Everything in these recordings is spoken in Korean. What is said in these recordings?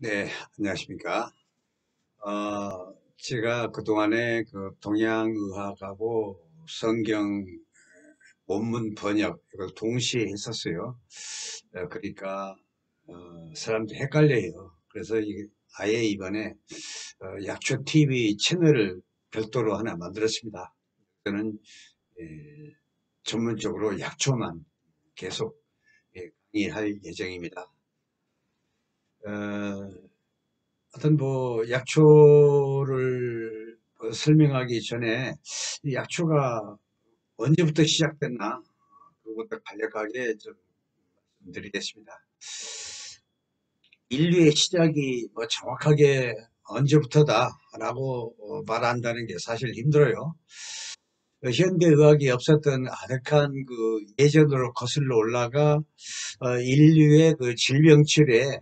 네, 안녕하십니까. 제가 그동안에 그 동양의학하고 성경 원문 번역, 이걸 동시에 했었어요. 그러니까, 사람들이 헷갈려요. 그래서 아예 이번에 약초 TV 채널을 별도로 하나 만들었습니다. 저는 예, 전문적으로 약초만 계속 강의할 예정입니다. 어, 하여튼 뭐 약초를 설명하기 전에 이 약초가 언제부터 시작됐나 그것부터 간략하게 좀 말씀드리겠습니다. 인류의 시작이 뭐 정확하게 언제부터다라고 말한다는 게 사실 힘들어요. 현대의학이 없었던 아득한 그 예전으로 거슬러 올라가 인류의 그 질병 치료에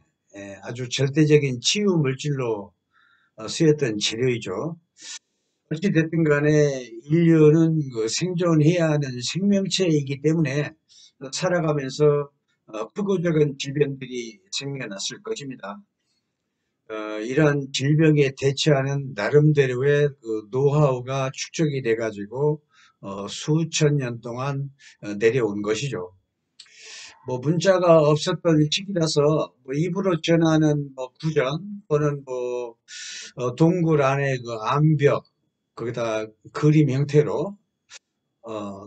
아주 절대적인 치유 물질로 쓰였던 재료이죠. 어찌됐든 간에 인류는 그 생존해야 하는 생명체이기 때문에 살아가면서 크고 작은 질병들이 생겨났을 것입니다. 이러한 질병에 대처하는 나름대로의 그 노하우가 축적이 돼가지고 수천 년 동안 내려온 것이죠. 뭐 문자가 없었던 시기라서 뭐 입으로 전하는 뭐 구전 또는 뭐 동굴 안에 그 암벽 거기다 그림 형태로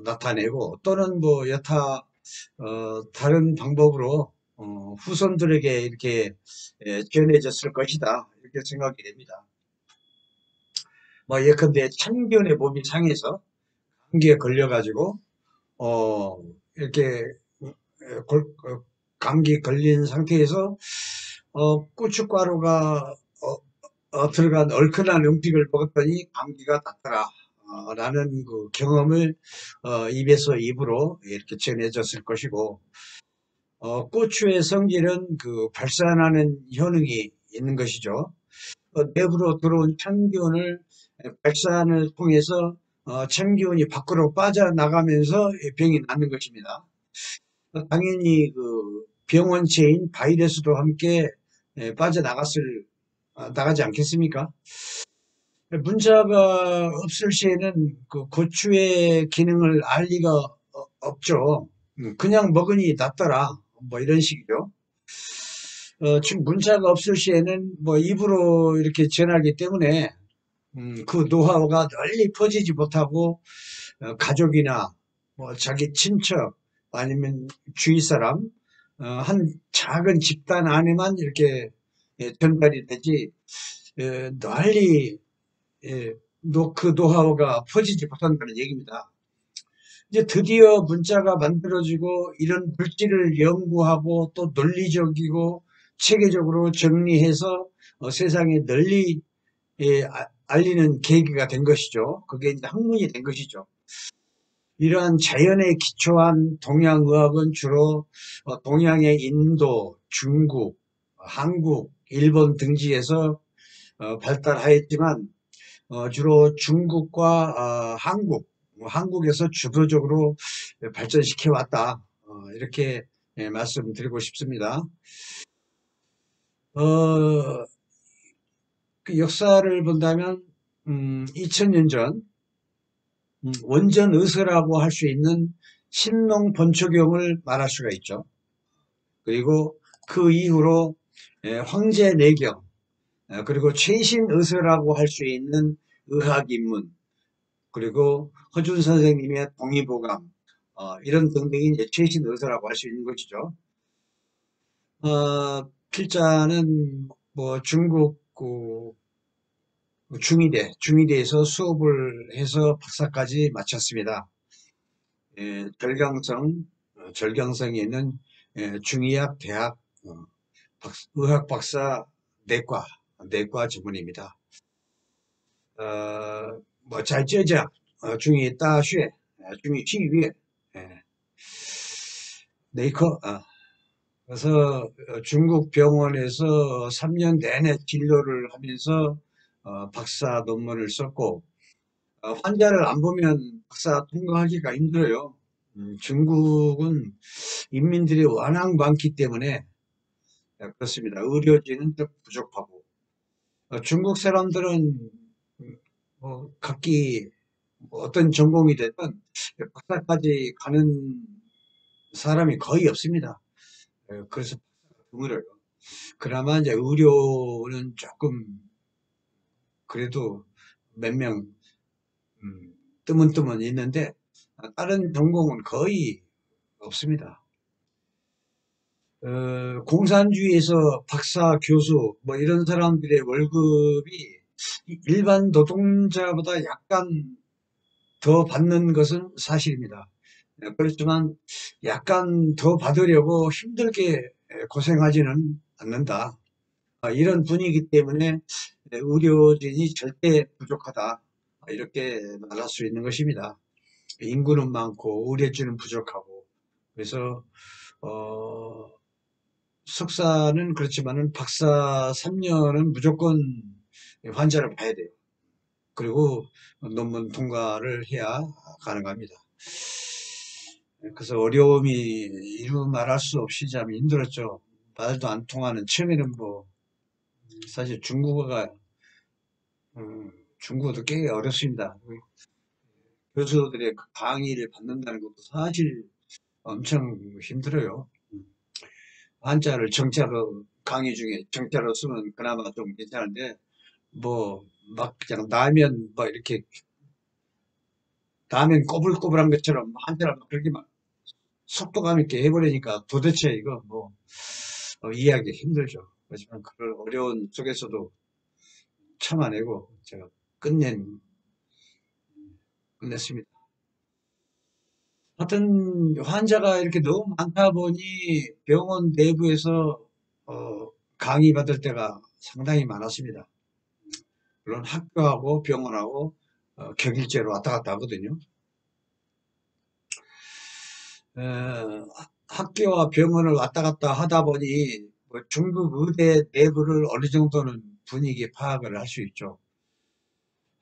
나타내고 또는 뭐 여타 다른 방법으로 후손들에게 이렇게 전해졌을 것이다 이렇게 생각이 됩니다. 뭐 예컨대 참견의 몸이 상해서 감기에 걸려가지고 어 이렇게 감기 걸린 상태에서 고춧가루가 들어간 얼큰한 음식을 먹었더니 감기가 낫더라. 라는 그 경험을 입에서 입으로 이렇게 전해졌을 것이고, 고추의 성질은 그 발산하는 효능이 있는 것이죠. 내부로 들어온 찬기운을 발산을 통해서 찬기운이 밖으로 빠져나가면서 병이 낫는 것입니다. 당연히 그 병원체인 바이러스도 함께 빠져나갔을 나가지 않겠습니까? 문자가 없을 시에는 그 고추의 기능을 알 리가 없죠. 그냥 먹으니 낫더라. 뭐 이런 식이죠. 지금 문자가 없을 시에는 뭐 입으로 이렇게 전하기 때문에 그 노하우가 널리 퍼지지 못하고 가족이나 뭐 자기 친척 아니면 주위 사람 한 작은 집단 안에만 이렇게 전달이 되지 널리 그 노하우가 퍼지지 못한다는 얘기입니다. 이제 드디어 문자가 만들어지고 이런 물질을 연구하고 또 논리적이고 체계적으로 정리해서 세상에 널리 알리는 계기가 된 것이죠. 그게 이제 학문이 된 것이죠. 이러한 자연에 기초한 동양의학은 주로 동양의 인도, 중국, 한국, 일본 등지에서 발달하였지만 주로 중국과 한국, 한국에서 주도적으로 발전시켜 왔다. 이렇게 말씀드리고 싶습니다. 그 역사를 본다면 2000년 전 원전 의서라고 할 수 있는 신농 번초경을 말할 수가 있죠. 그리고 그 이후로 황제 내경, 그리고 최신 의서라고 할 수 있는 의학인문, 그리고 허준 선생님의 동의보감, 이런 등등이 이제 최신 의서라고 할 수 있는 것이죠. 필자는 뭐 중국 중의대에서 수업을 해서 박사까지 마쳤습니다. 절경성에 있는 중의학 대학 의학 박사 내과 전문입니다. 뭐 잘这样 중의大学 중의 体育 내과 그래서 중국 병원에서 3년 내내 진료를 하면서 박사 논문을 썼고 환자를 안 보면 박사 통과하기가 힘들어요. 중국은 인민들이 워낙 많기 때문에 그렇습니다. 의료진은 좀 부족하고 중국 사람들은 각기 뭐 어떤 전공이 됐든 박사까지 가는 사람이 거의 없습니다. 그래서 드물어요. 그나마 이제 의료는 조금 그래도 몇 명 뜨문뜨문 있는데 다른 전공은 거의 없습니다. 공산주의에서 박사, 교수 뭐 이런 사람들의 월급이 일반 노동자보다 약간 더 받는 것은 사실입니다. 그렇지만 약간 더 받으려고 힘들게 고생하지는 않는다. 이런 분위기 때문에 의료진이 절대 부족하다. 이렇게 말할 수 있는 것입니다. 인구는 많고 의료진은 부족하고 그래서 어, 석사는 그렇지만은 박사 3년은 무조건 환자를 봐야 돼요. 그리고 논문 통과를 해야 가능합니다. 그래서 어려움이 이루 말할 수 없이 참 힘들었죠. 말도 안 통하는 처음에는 뭐 사실 중국어가 중국어도 꽤 어렵습니다. 교수들의 강의를 받는다는 것도 사실 엄청 힘들어요. 한자를 정자로 강의 중에 정자로 쓰면 그나마 좀 괜찮은데 뭐 막 그냥 라면 뭐 이렇게 라면 꼬불꼬불한 것처럼 한자를 막 그렇게 막 속도감 있게 해버리니까 도대체 이거 뭐 이해하기 힘들죠. 하지만 그런 어려운 속에서도 참아내고 제가 끝냈습니다. 하여튼 환자가 이렇게 너무 많다 보니 병원 내부에서 강의 받을 때가 상당히 많았습니다. 물론 학교하고 병원하고 격일제로 왔다 갔다 하거든요. 학교와 병원을 왔다 갔다 하다 보니 뭐 중국 의대 내부를 어느 정도는 분위기 파악을 할 수 있죠.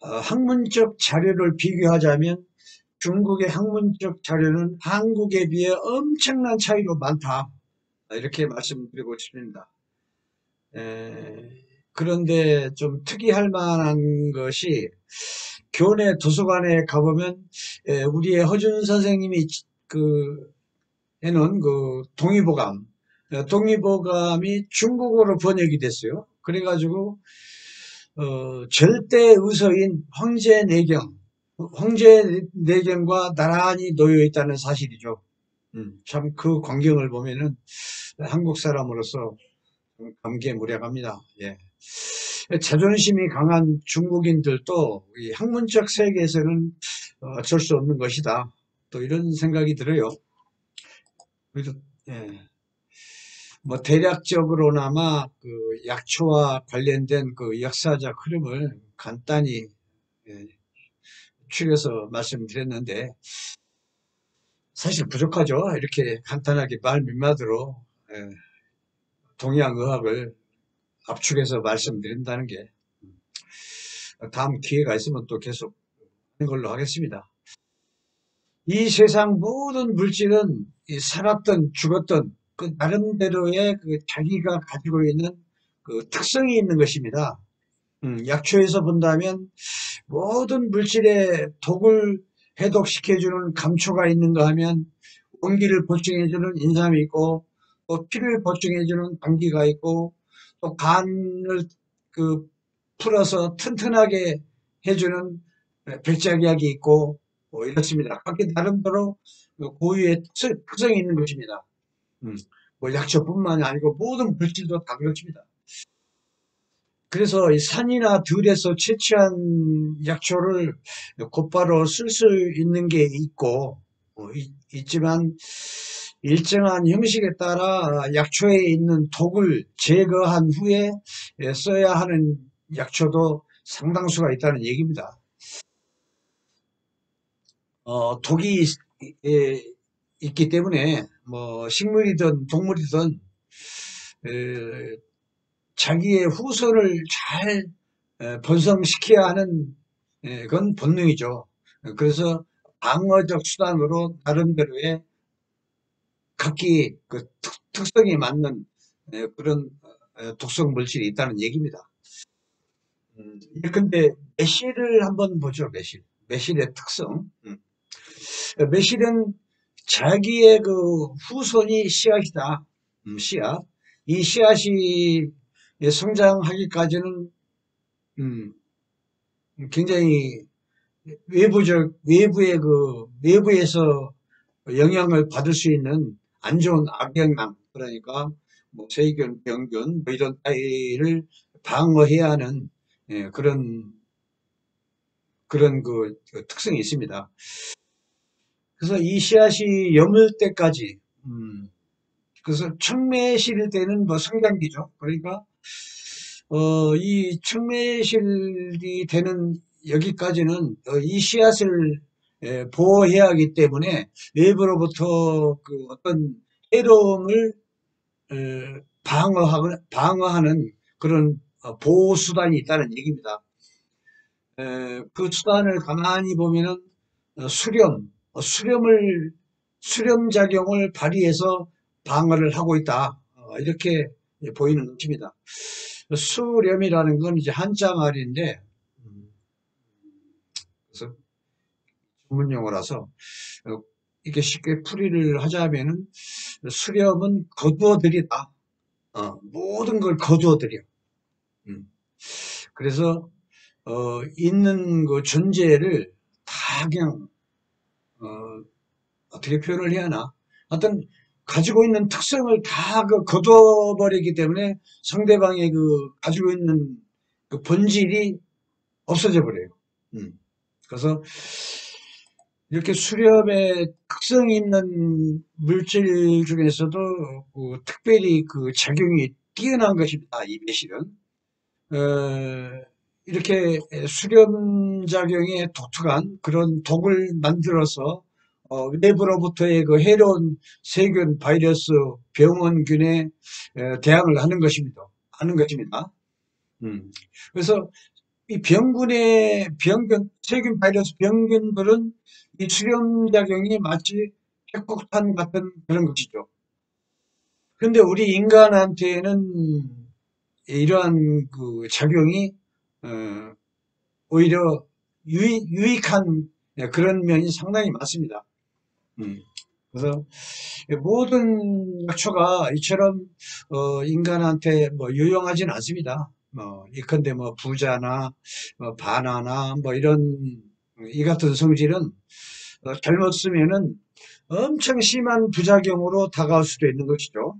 학문적 자료를 비교하자면 중국의 학문적 자료는 한국에 비해 엄청난 차이로 많다. 이렇게 말씀드리고 싶습니다. 그런데 좀 특이할 만한 것이 교내 도서관에 가보면 우리의 허준 선생님이 그 해놓은 그 동의보감이 중국어로 번역이 됐어요. 그래가지고 절대 의서인 황제내경과 나란히 놓여 있다는 사실이죠. 참 그 광경을 보면은 한국 사람으로서 감개무량합니다. 예. 자존심이 강한 중국인들도 이 학문적 세계에서는 어쩔 수 없는 것이다. 또 이런 생각이 들어요. 그래서 예. 뭐 대략적으로나마 그 약초와 관련된 그 역사적 흐름을 간단히 예, 추려서 말씀드렸는데 사실 부족하죠. 이렇게 간단하게 말 몇마디로 예, 동양의학을 압축해서 말씀드린다는 게 다음 기회가 있으면 또 계속 하는 걸로 하겠습니다. 이 세상 모든 물질은 살았든 죽었든 그 나름대로의 그 자기가 가지고 있는 그 특성이 있는 것입니다. 약초에서 본다면 모든 물질에 독을 해독시켜주는 감초가 있는가 하면 원기를 보충해주는 인삼이 있고 또 피를 보충해주는 당귀가 있고 또 간을 그 풀어서 튼튼하게 해주는 백작약이 있고 뭐 이렇습니다. 각기 나름대로 고유의 특성이 있는 것입니다. 뭐 약초뿐만이 아니고 모든 물질도 다 그렇습니다. 그래서 이 산이나 들에서 채취한 약초를 곧바로 쓸 수 있는 게 있고 있지만 일정한 형식에 따라 약초에 있는 독을 제거한 후에 써야 하는 약초도 상당수가 있다는 얘기입니다. 독이 있기 때문에 뭐 식물이든 동물이든 자기의 후손을 잘 번성시켜야 하는 그건 본능이죠. 그래서 방어적 수단으로 나름대로의 각기 그 특성이 맞는 그런 독성 물질이 있다는 얘기입니다. 근데 매실을 한번 보죠. 매실의 특성. 매실은 자기의 그 후손이 씨앗이다. 씨앗. 이 씨앗이 성장하기까지는 음, 굉장히 외부에서 영향을 받을 수 있는 안 좋은 악영향, 그러니까 뭐 세균, 병균 뭐 이런 따위를 방어해야 하는 그런 그 특성이 있습니다. 그래서 이 씨앗이 여물 때까지, 그래서 촉매실 때는 뭐 성장기죠. 그러니까 이 촉매실이 되는 여기까지는 이 씨앗을 보호해야 하기 때문에 외부로부터 그 어떤 해로움을 방어하는 그런 보호 수단이 있다는 얘기입니다. 그 수단을 가만히 보면은 수렴 작용을 발휘해서 방어를 하고 있다. 이렇게 보이는 것입니다. 수렴이라는 건 이제 한자 말인데, 그래서 전문 용어라서 이렇게 쉽게 풀이를 하자면은 수렴은 거두어들이다. 모든 걸 거두어들여. 음. 그래서 있는 그 존재를 다 그냥 어떻게 표현을 해야 하나? 어떤 가지고 있는 특성을 다 그 거둬버리기 때문에 상대방의 그 가지고 있는 그 본질이 없어져 버려요. 그래서 이렇게 수렵의 특성 있는 물질 중에서도 특별히 그 작용이 뛰어난 것입니다. 이 매실은. 이렇게 수렴작용에 독특한 그런 독을 만들어서 내부로부터의 그 해로운 세균, 바이러스, 병원균에 대항을 하는 것입니다. 그래서 이 세균, 바이러스, 병균들은 이 수렴작용이 마치 핵폭탄 같은 그런 것이죠. 그런데 우리 인간한테는 이러한 그 작용이 어, 오히려 유익한 그런 면이 상당히 많습니다. 그래서 모든 약초가 이처럼 인간한테 뭐 유용하지는 않습니다. 이컨대 뭐 부자나 뭐 바나나 뭐 이런 이 같은 성질은 잘못 쓰면은 엄청 심한 부작용으로 다가올 수도 있는 것이죠.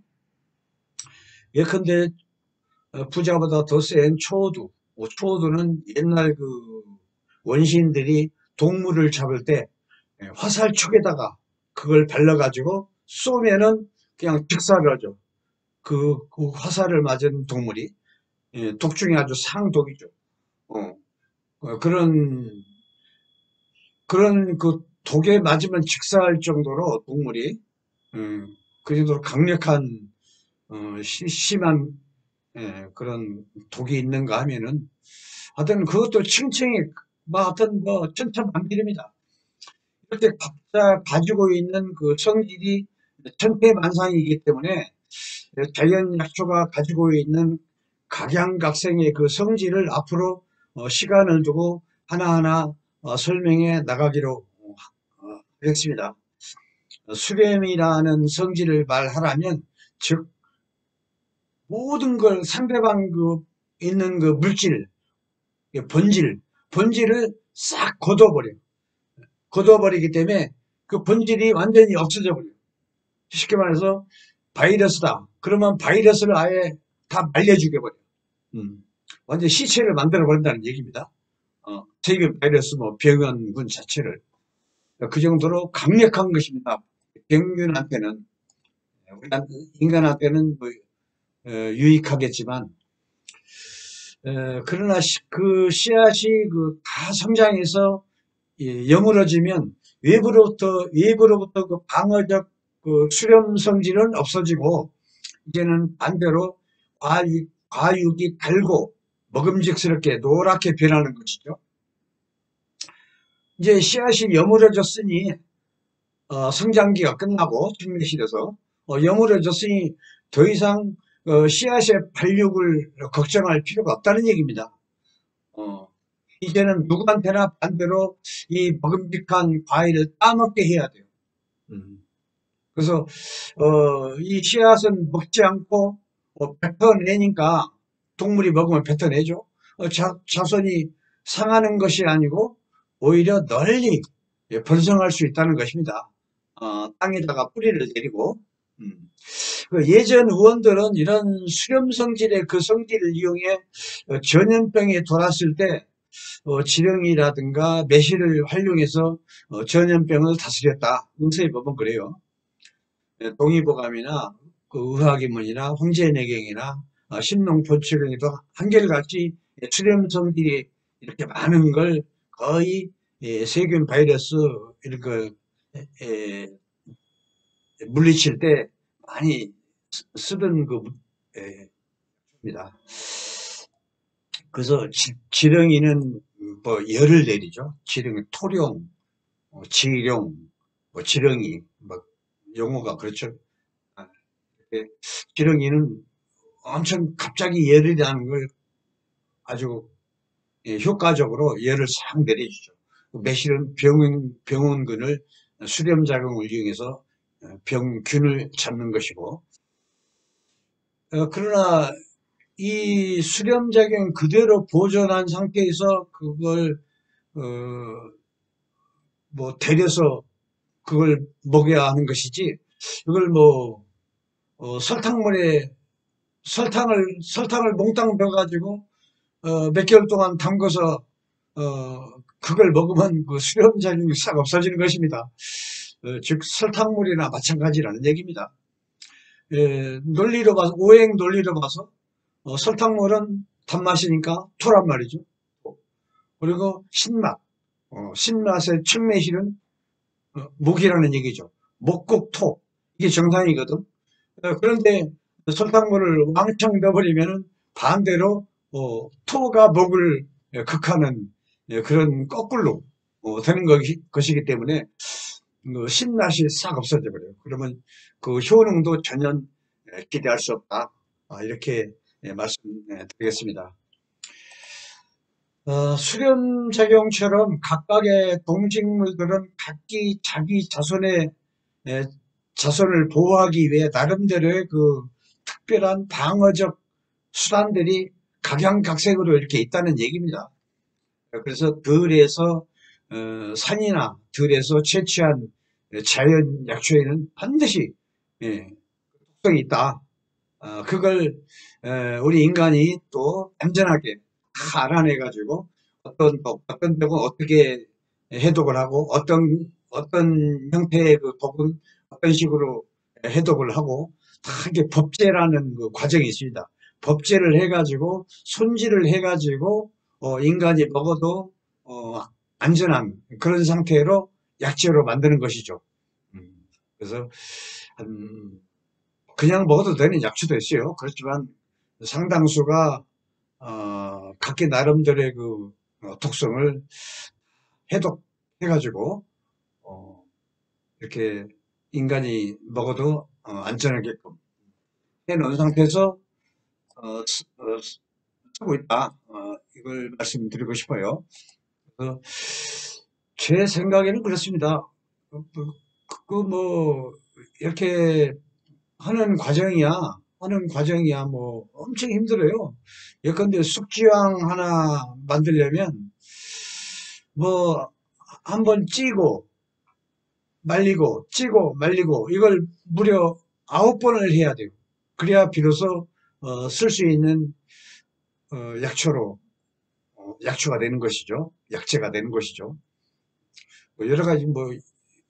예컨대 부자보다 더 센 초두. 초두는 옛날 그 원시인들이 동물을 잡을 때 화살촉에다가 그걸 발라가지고 쏘면은 그냥 직사를 하죠. 그 화살을 맞은 동물이 독 중에 아주 상독이죠. 어, 그런 그 독에 맞으면 직사할 정도로 동물이 그 정도로 강력한 심한 그런 독이 있는가 하면은 하여튼 그것도 층층이 하여튼 뭐 천차만별입니다. 이렇게 각자 가지고 있는 그 성질이 천태만상이기 때문에 자연 약초가 가지고 있는 각양각색의 그 성질을 앞으로 시간을 두고 하나하나 설명해 나가기로 하겠습니다. 수렴이라는 성질을 말하라면 즉 모든 걸 상대방 그 있는 그 물질, 본질을 싹 걷어버리기 때문에 그 본질이 완전히 없어져 버려요. 쉽게 말해서 바이러스다. 그러면 바이러스를 아예 다 말려 죽여버려요. 완전 시체를 만들어 버린다는 얘기입니다. 세균, 바이러스, 뭐 병원군 자체를 그 정도로 강력한 것입니다. 병균한테는 인간한테는 뭐, 유익하겠지만 그러나 그 씨앗이 그 다 성장해서 여물어지면 외부로부터 그 방어적 그 수렴 성질은 없어지고 이제는 반대로 과육이 달고 먹음직스럽게 노랗게 변하는 것이죠. 이제 씨앗이 여물어졌으니 성장기가 끝나고 촉매실에서 여물어졌으니 더 이상 씨앗의 발육을 걱정할 필요가 없다는 얘기입니다. 이제는 누구한테나 반대로 이 먹음직한 과일을 따먹게 해야 돼요. 그래서 이 씨앗은 먹지 않고 뱉어내니까 동물이 먹으면 뱉어내죠. 자손이 상하는 것이 아니고 오히려 널리 번성할 수 있다는 것입니다. 땅에다가 뿌리를 내리고. 예전 의원들은 이런 수렴성질의 그 성질을 이용해 전염병이 돌았을 때 지령이라든가 매실을 활용해서 전염병을 다스렸다. 의서에 보면 그래요. 동의보감이나 그 의학의문이나 황제내경이나 신농본초경에도 한결같이 수렴성질이 이렇게 많은 걸 거의 세균 바이러스 이런 거 물리칠 때 많이 쓰던 입니다. 그래서 지렁이는 뭐 열을 내리죠. 지렁이 토룡, 지룡, 뭐 지렁이, 뭐 용어가 그렇죠. 지렁이는 엄청 갑자기 열이 나는 걸 아주 효과적으로 열을 싹 내려주죠. 매실은 병원균을 수렴작용을 이용해서 병균을 잡는 것이고, 그러나 이 수렴작용 그대로 보존한 상태에서 그걸 뭐 데려서 그걸 먹여야 하는 것이지, 이걸 뭐 설탕물에 설탕을 몽땅 넣어가지고 몇 개월 동안 담궈서 그걸 먹으면 그 수렴작용이 싹 없어지는 것입니다. 즉 설탕물이나 마찬가지라는 얘기입니다. 논리로 봐서, 오행 논리로 봐서 설탕물은 단맛이니까 토란 말이죠. 그리고 신맛, 신맛의 춘매실은 목이라는 얘기죠. 목국토, 이게 정상이거든. 그런데 설탕물을 왕창 넣어버리면은 반대로 토가 목을 극하는 그런 거꾸로 되는 것이기 때문에 신맛이 싹 없어져 버려요. 그러면 그 효능도 전혀 기대할 수 없다. 이렇게 말씀드리겠습니다. 수렴작용처럼 각각의 동식물들은 각기 자기 자손을 보호하기 위해 나름대로의 그 특별한 방어적 수단들이 각양각색으로 이렇게 있다는 얘기입니다. 그래서 들에서 산이나 들에서 채취한 자연 약초에는 반드시 특성이 있다. 그걸 우리 인간이 또 안전하게 다 알아내가지고 어떤 독은 어떻게 해독을 하고 어떤 형태의 그 독은 어떤 식으로 해독을 하고 다 이게 법제라는 그 과정이 있습니다. 법제를 해가지고 손질을 해가지고 인간이 먹어도 안전한 그런 상태로 약재로 만드는 것이죠. 그래서 그냥 먹어도 되는 약초도 있어요. 그렇지만 상당수가 각기 나름대로의 그 독성을 해독해가지고 이렇게 인간이 먹어도 안전하게끔 해놓은 상태에서 쓰고 있다. 이걸 말씀드리고 싶어요. 그래서 제 생각에는 그렇습니다. 뭐 이렇게 하는 과정이야 뭐 엄청 힘들어요. 예컨대 숙지황 하나 만들려면 뭐 한번 찌고 말리고 찌고 말리고 이걸 무려 9번을 해야 돼요. 그래야 비로소 쓸 수 있는 약초가 되는 것이죠. 약재가 되는 것이죠. 뭐 여러 가지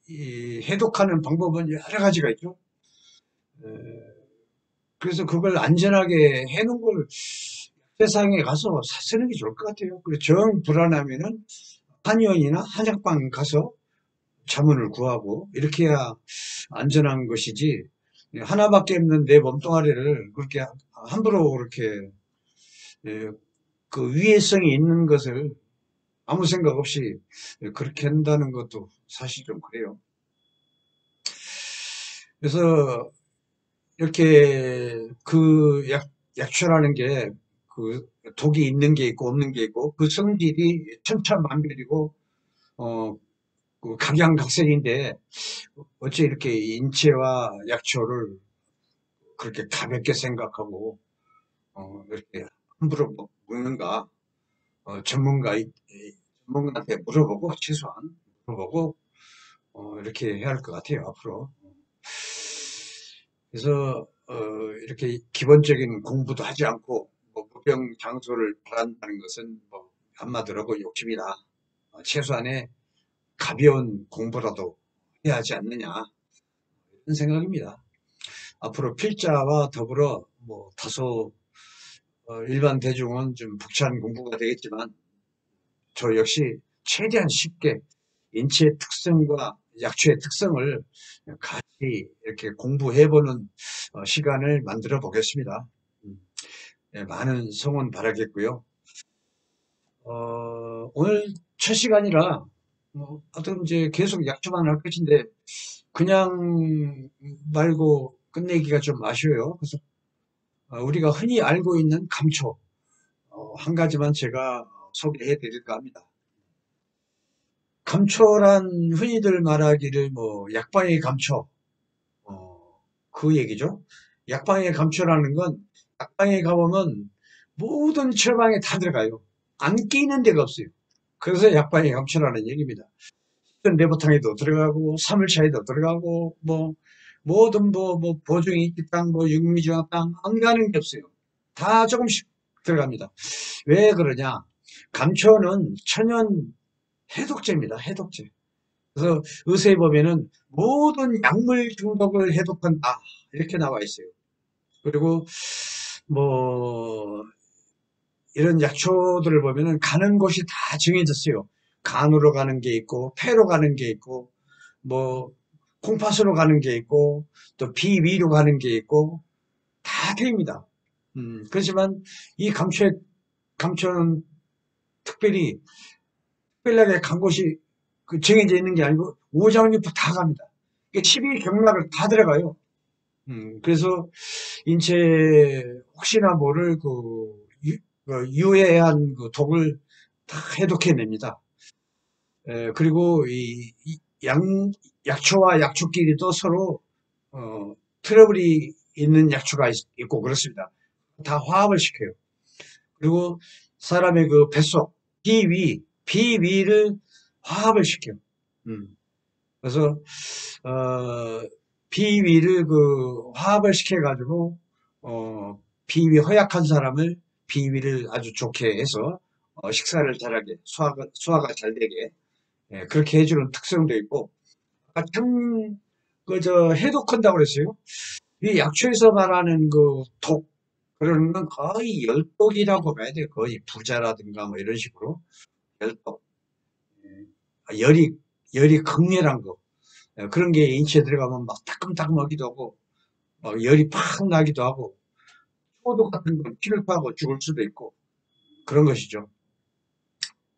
이 해독하는 방법은 여러 가지가 있죠. 그래서 그걸 안전하게 해놓은 걸 세상에 가서 쓰는 게 좋을 것 같아요. 그리고 정 불안하면은 한의원이나 한약방 가서 자문을 구하고 이렇게 해야 안전한 것이지, 하나밖에 없는 내 몸뚱아리를 그렇게 함부로 그렇게 그 위해성이 있는 것을 아무 생각 없이 그렇게 한다는 것도 사실 좀 그래요. 그래서 이렇게 그 약초라는 게 그 독이 있는 게 있고 없는 게 있고 그 성질이 천차만별이고 그 각양각색인데 어째 이렇게 인체와 약초를 그렇게 가볍게 생각하고 이렇게 함부로 먹는가? 전문가한테 물어보고 최소한 물어보고 이렇게 해야 할 것 같아요 앞으로. 그래서 이렇게 기본적인 공부도 하지 않고 뭐 무병 장수를 바란다는 것은 뭐 한마디로 그 욕심이다. 최소한의 가벼운 공부라도 해야 하지 않느냐 이런 생각입니다. 앞으로 필자와 더불어 뭐 다소 일반 대중은 좀 벅찬 공부가 되겠지만 저 역시 최대한 쉽게 인체의 특성과 약초의 특성을 같이 이렇게 공부해보는 시간을 만들어 보겠습니다. 네, 많은 성원 바라겠고요. 오늘 첫 시간이라 하여튼 이제 계속 약초만 할 것인데 그냥 말고 끝내기가 좀 아쉬워요. 그래서 우리가 흔히 알고 있는 감초 한 가지만 제가 소개해 드릴까 합니다. 감초란 흔히들 말하기를 뭐 약방의 감초 그 얘기죠. 약방의 감초라는 건 약방에 가보면 모든 처방에 다 들어가요. 안 끼는 데가 없어요. 그래서 약방의 감초라는 얘기입니다. 내부탕에도 들어가고 사물차에도 들어가고 뭐 모든 뭐 보중이 땅, 뭐 육미중앙 땅 안 가는 게 없어요. 다 조금씩 들어갑니다. 왜 그러냐? 감초는 천연 해독제입니다. 해독제. 그래서 의사에 보면은 모든 약물 중독을 해독한다 이렇게 나와 있어요. 그리고 뭐 이런 약초들을 보면은 가는 곳이 다 정해졌어요. 간으로 가는 게 있고 폐로 가는 게 있고 뭐 콩팥으로 가는 게 있고 또 비위로 가는 게 있고 다 틀립니다. 그렇지만 이 감초는 특별히 특별하게 간 곳이 그 정해져 있는 게 아니고 오장육부 다 갑니다. 12경락을 다 들어가요. 그래서 인체에 혹시나 모를 유해한 그 독을 다 해독해냅니다. 그리고 약초와 약초끼리도 서로 트러블이 있는 약초가 있고 그렇습니다. 다 화합을 시켜요. 그리고 사람의 그 뱃속, 비위를 화합을 시켜요. 그래서 비위를 그 화합을 시켜가지고 비위 허약한 사람을 비위를 아주 좋게 해서 식사를 잘하게 소화가 잘 되게 그렇게 해주는 특성도 있고 참 그저 해독한다고 그랬어요. 이 약초에서 말하는 그 독 그런 건 거의 열독이라고 봐야 돼요. 거의 부자라든가 뭐 이런 식으로 열독 열이 극렬한 거 그런 게 인체에 들어가면 막 따끔따끔하기도 하고 열이 팍 나기도 하고 초독 같은 건 피를 파고 죽을 수도 있고 그런 것이죠.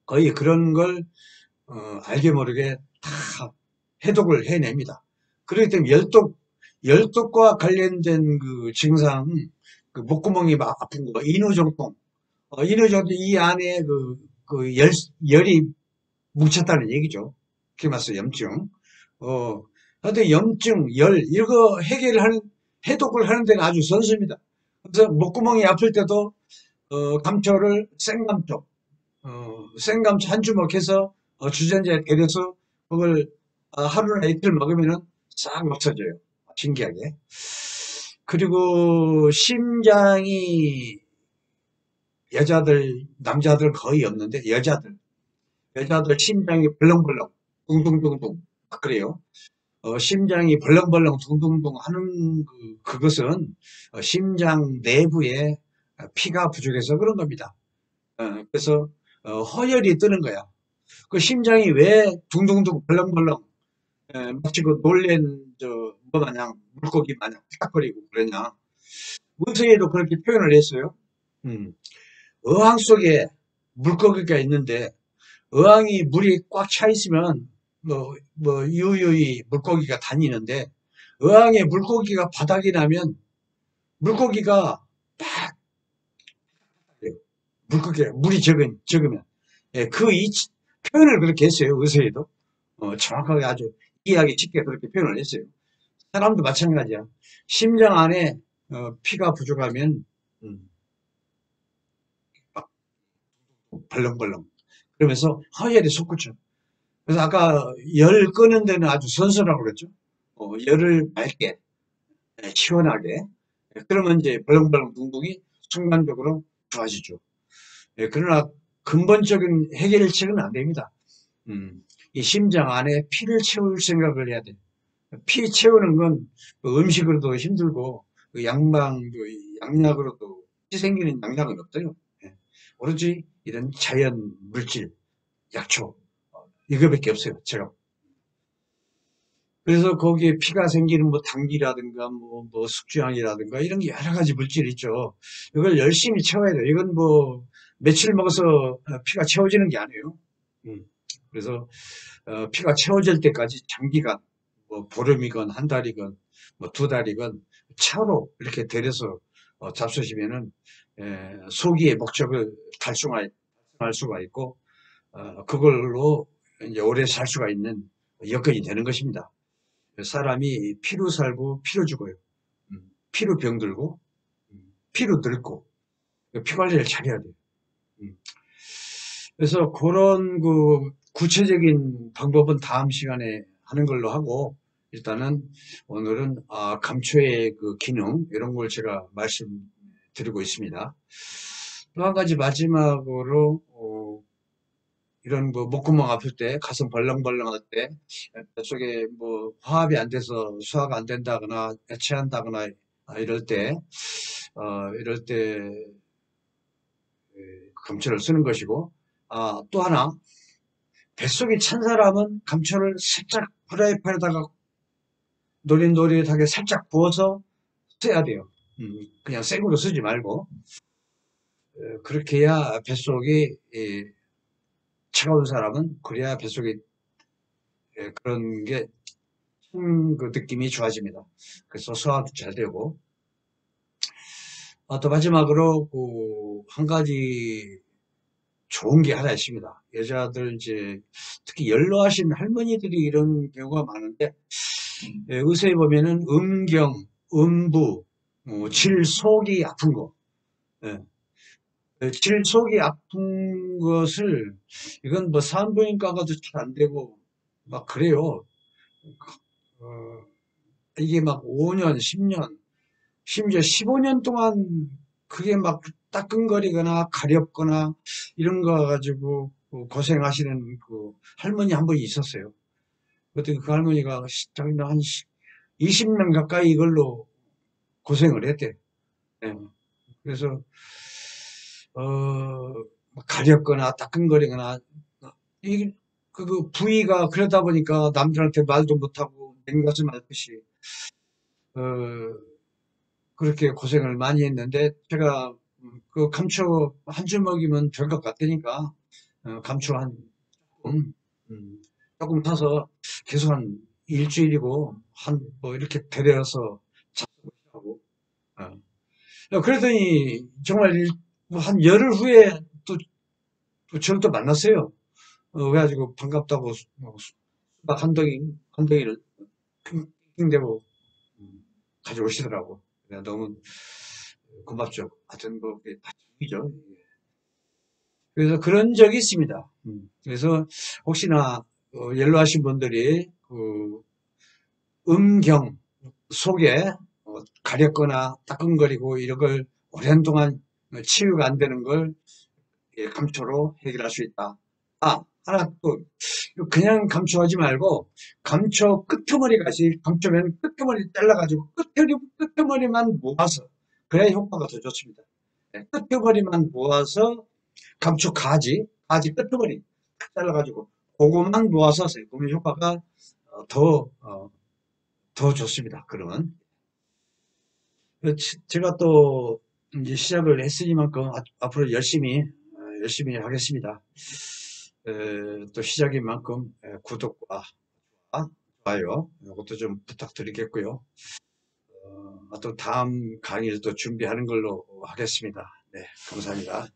거의 그런 걸 알게 모르게 다 해독을 해냅니다. 그렇기 때문에 열독과 관련된 그 증상, 그 목구멍이 막 아픈 거, 인후정통, 인후정통 이 안에 열이 뭉쳤다는 얘기죠. 그게 맞서 염증. 하여튼 염증, 이거 해독을 하는 데는 아주 선수입니다. 그래서 목구멍이 아플 때도, 감초를 생감초 한 주먹 해서, 주전자에 데려서 그걸 하루나 이틀 먹으면은 싹 없어져요. 신기하게. 그리고 심장이 남자들 거의 없는데 여자들 심장이 벌렁벌렁, 둥둥둥둥 그래요. 심장이 벌렁벌렁 둥둥둥 하는 그것은 심장 내부에 피가 부족해서 그런 겁니다. 그래서 허혈이 뜨는 거야. 그 심장이 왜 둥둥둥 벌렁벌렁 마치 그 놀랜 뭐 마냥 물고기 마냥 탁거리고 그러냐. 문서에도 그렇게 표현을 했어요. 음, 어항 속에 물고기가 있는데 어항이 물이 꽉 차 있으면 유유히 물고기가 다니는데 어항에 물고기가 바닥이 나면 물고기가 딱 물고기 물이 적으면 예, 표현을 그렇게 했어요. 의사에도 정확하게 아주 이해하기 쉽게 그렇게 표현을 했어요. 사람도 마찬가지야. 심장 안에 피가 부족하면 음, 막 벌렁벌렁 그러면서 허열이 솟구쳐. 그래서 아까 열 끄는 데는 아주 선선하고 그랬죠. 열을 맑게 시원하게 그러면 이제 벌렁벌렁 붕붕이 순간적으로 좋아지죠. 예, 그러나 근본적인 해결책은 안 됩니다. 이 심장 안에 피를 채울 생각을 해야 돼. 피 채우는 건 음식으로도 힘들고 그 양약으로도 피 생기는 양약은 없어요. 예. 오로지 이런 자연 물질, 약초 이거밖에 없어요. 제가 그래서 거기에 피가 생기는 뭐 당기라든가 뭐 숙주향이라든가 이런 게 여러 가지 물질이 있죠. 이걸 열심히 채워야 돼요. 이건 뭐 며칠 먹어서 피가 채워지는 게 아니에요. 음. 그래서 피가 채워질 때까지 장기간 뭐 보름이건 한 달이건 뭐 두 달이건 차로 이렇게 데려서 잡수시면은 소기의 목적을 달성할 수가 있고 그걸로 이제 오래 살 수가 있는 여건이 되는 것입니다. 사람이 피로 살고 피로 죽어요. 피로 병들고 피로 늙고 피 관리를 잘해야 돼요. 음. 그래서 그런 그 구체적인 방법은 다음 시간에 하는 걸로 하고 일단은 오늘은 감초의 그 기능 이런 걸 제가 말씀드리고 있습니다. 또 한 가지 마지막으로 이런 뭐 목구멍 아플 때 가슴 벌렁벌렁 할 때 뱃속에 뭐 화합이 안 돼서 소화가 안 된다거나 체한다거나 이럴 때 감초를 쓰는 것이고 또 하나 뱃속이 찬 사람은 감초를 살짝 프라이팬에다가 노릇노릇하게 살짝 부어서 써야 돼요. 그냥 생으로 쓰지 말고 그렇게 해야 뱃속이 차가운 사람은 그래야 뱃속이 그런 게 그 느낌이 좋아집니다. 그래서 소화도 잘 되고 또 마지막으로 한 가지 좋은 게 하나 있습니다. 여자들 이제 특히 연로하신 할머니들이 이런 경우가 많은데 의사에 보면은 음경, 음부, 질속이 아픈 거, 예. 질속이 아픈 것을 이건 뭐 산부인과 가도 잘 안 되고 막 그래요. 어, 이게 막 5년, 10년, 심지어 15년 동안 그게 막 따끔거리거나 가렵거나 이런 거 가지고 고생하시는 그 할머니 한 분이 있었어요. 그때 그 할머니가 자기는 한 20년 가까이 이걸로 고생을 했대. 예. 그래서 가렵거나 따끔거리거나 그 부위가 그러다 보니까 남들한테 말도 못하고 냉가슴 앓듯이 어, 그렇게 고생을 많이 했는데 제가 그 감초 한 주먹이면 될 것 같으니까 감초 조금, 음, 조금 타서 계속 한 일주일이고 한 뭐 이렇게 데려서 하고 그러더니 정말 뭐한 열흘 후에 또 저를 또 만났어요. 그래가지고 반갑다고 수박 한 덩이를 핑핑대고 가져오시더라고. 너무 고맙죠. 하여튼 뭐 이죠. 그래서 그런 적이 있습니다. 그래서 혹시나 연로하신 분들이 그 음경 속에 가렵거나 따끔거리고 이런 걸 오랜 동안 치유가 안 되는 걸 감초로 해결할 수 있다. 하나 또 그냥 감초하지 말고 감초 끄트머리가 있어요. 감초면 끄트머리 잘라가지고 끄트머리만 모아서 그래야 효과가 더 좋습니다. 끄트머리만 모아서 감초 가지 끄트머리 탁 잘라가지고 그것만 모아서 써요. 그러면 효과가 더, 더 좋습니다. 그러면 제가 또 이제 시작을 했으니만큼 앞으로 열심히 하겠습니다. 또 시작인 만큼 구독과 좋아요 이것도 좀 부탁드리겠고요. 또 다음 강의를 또 준비하는 걸로 하겠습니다. 네, 감사합니다.